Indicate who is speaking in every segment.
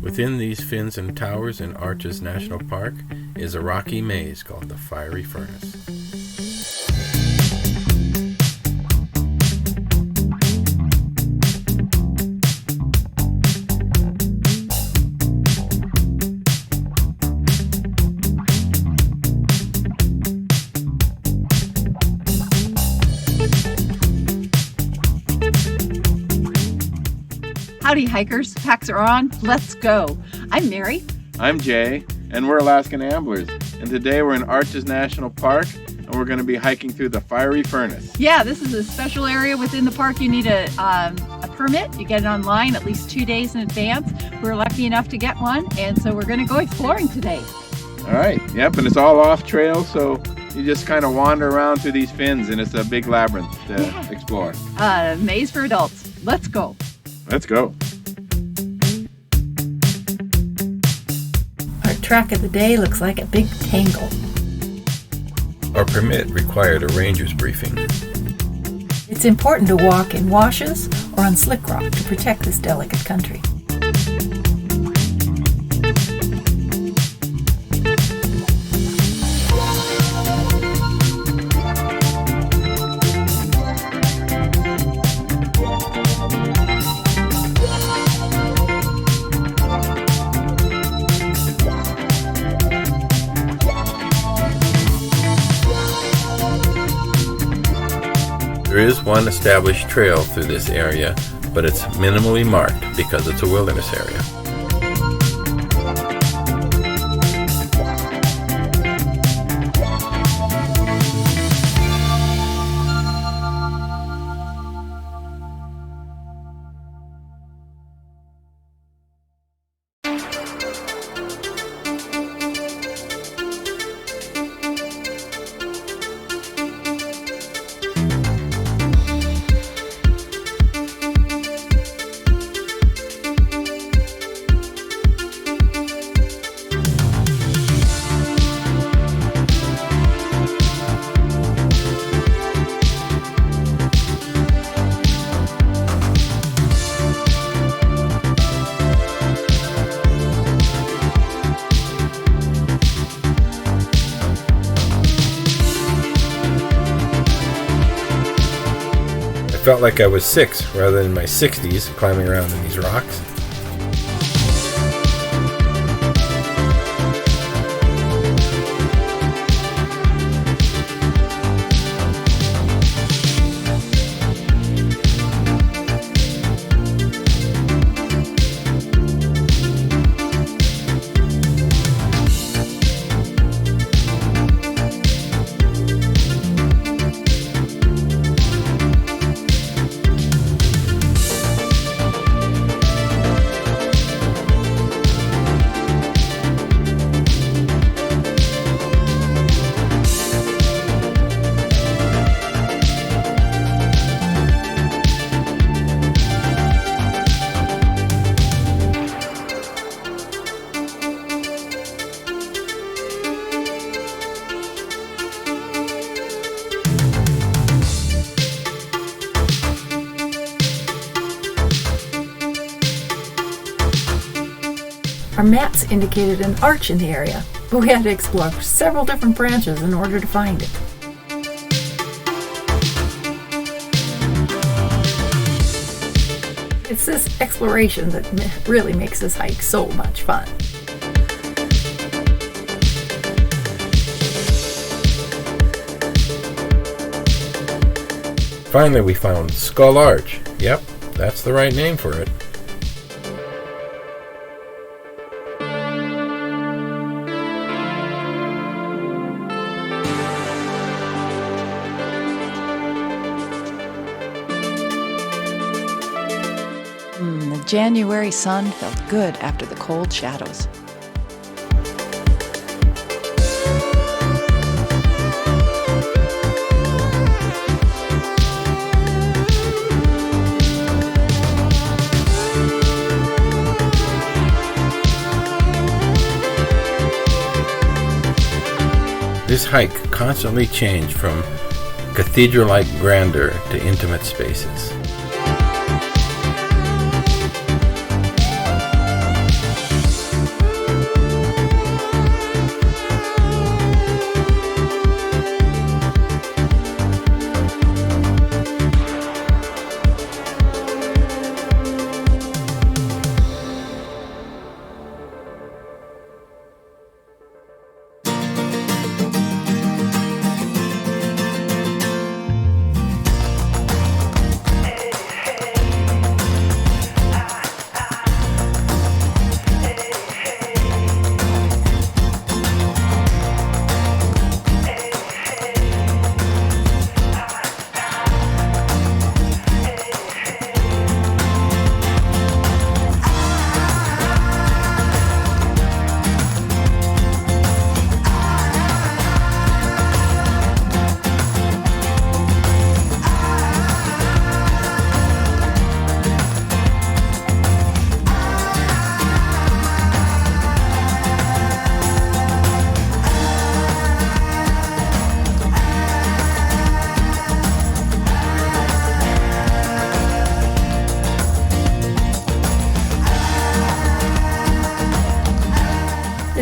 Speaker 1: Within these fins and towers in Arches National Park is a rocky maze called the Fiery Furnace.
Speaker 2: Howdy hikers, packs are on, let's go. I'm Mary.
Speaker 3: I'm Jay, and we're Alaskan Amblers. And today we're in Arches National Park, and we're going to be hiking through the Fiery Furnace.
Speaker 2: Yeah, this is a special area within the park. You need a permit. You get it online at least 2 days in advance. We're lucky enough to get one, and so we're going to go exploring today.
Speaker 3: All right, yep, and it's all off trail, so you just kind of wander around through these fins, and it's a big labyrinth to explore.
Speaker 2: Maze for adults. Let's go.
Speaker 3: Let's go.
Speaker 4: Our track of the day looks like a big tangle.
Speaker 1: Our permit required a ranger's briefing.
Speaker 4: It's important to walk in washes or on slick rock to protect this delicate country.
Speaker 1: There is one established trail through this area, but it's minimally marked because it's a wilderness area. I felt like I was 6 rather than my 60s climbing around in these rocks.
Speaker 4: Our maps indicated an arch in the area, but we had to explore several different branches in order to find it. It's this exploration that really makes this hike so much fun.
Speaker 1: Finally, we found Skull Arch. Yep, that's the right name for it.
Speaker 2: The January sun felt good after the cold shadows.
Speaker 1: This hike constantly changed from cathedral-like grandeur to intimate spaces.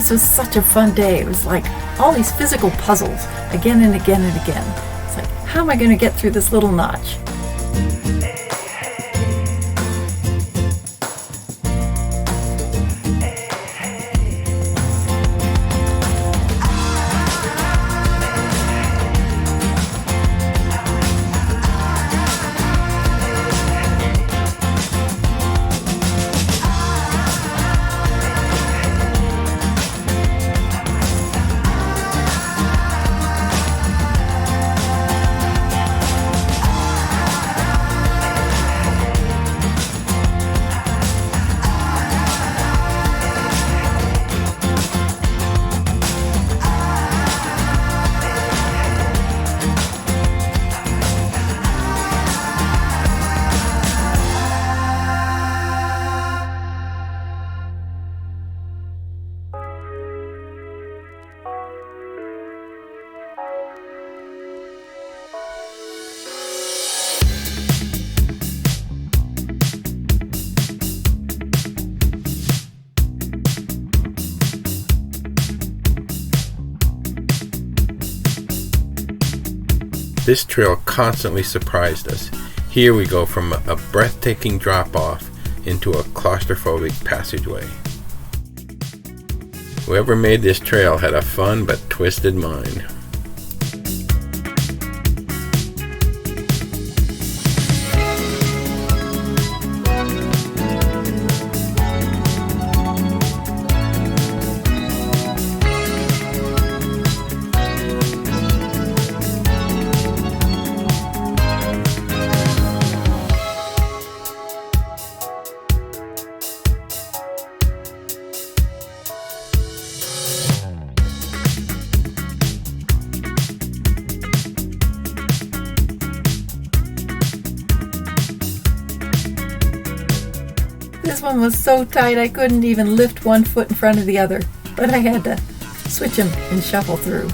Speaker 4: This was such a fun day. It was like all these physical puzzles again and again and again. It's like, how am I going to get through this little notch?
Speaker 1: This trail constantly surprised us. Here we go from a breathtaking drop-off into a claustrophobic passageway. Whoever made this trail had a fun but twisted mind.
Speaker 4: This one was so tight I couldn't even lift one foot in front of the other, but I had to switch them and shuffle through.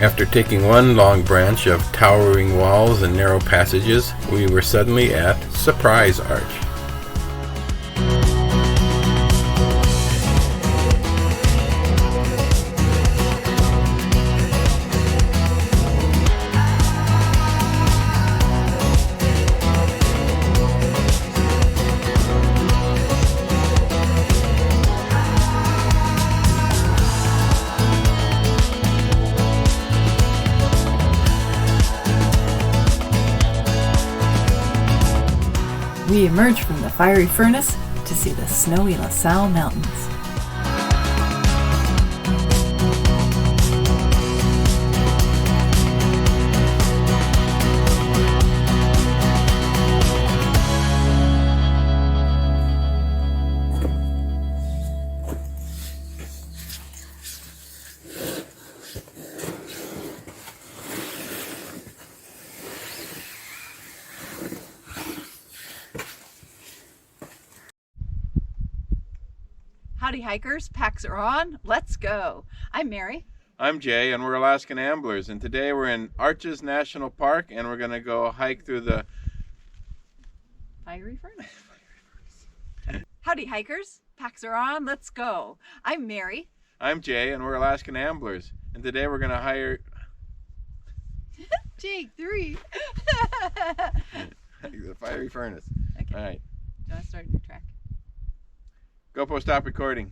Speaker 1: After taking one long branch of towering walls and narrow passages, we were suddenly at Surprise Arch.
Speaker 4: We emerged from the fiery furnace to see the snowy La Salle Mountains.
Speaker 2: Howdy hikers, packs are on, let's go. I'm Mary.
Speaker 3: I'm Jay, and we're Alaskan Amblers, and today we're in Arches National Park, and we're going to go hike through the
Speaker 2: Fiery furnace. Howdy hikers, packs are on, let's go. I'm Mary.
Speaker 3: I'm Jay, and we're Alaskan Amblers, and today we're going to hire
Speaker 2: Jake, 3.
Speaker 3: the fiery furnace.
Speaker 2: Okay.
Speaker 3: All right.
Speaker 2: Do you want to start a new track?
Speaker 3: GoPro, stop recording.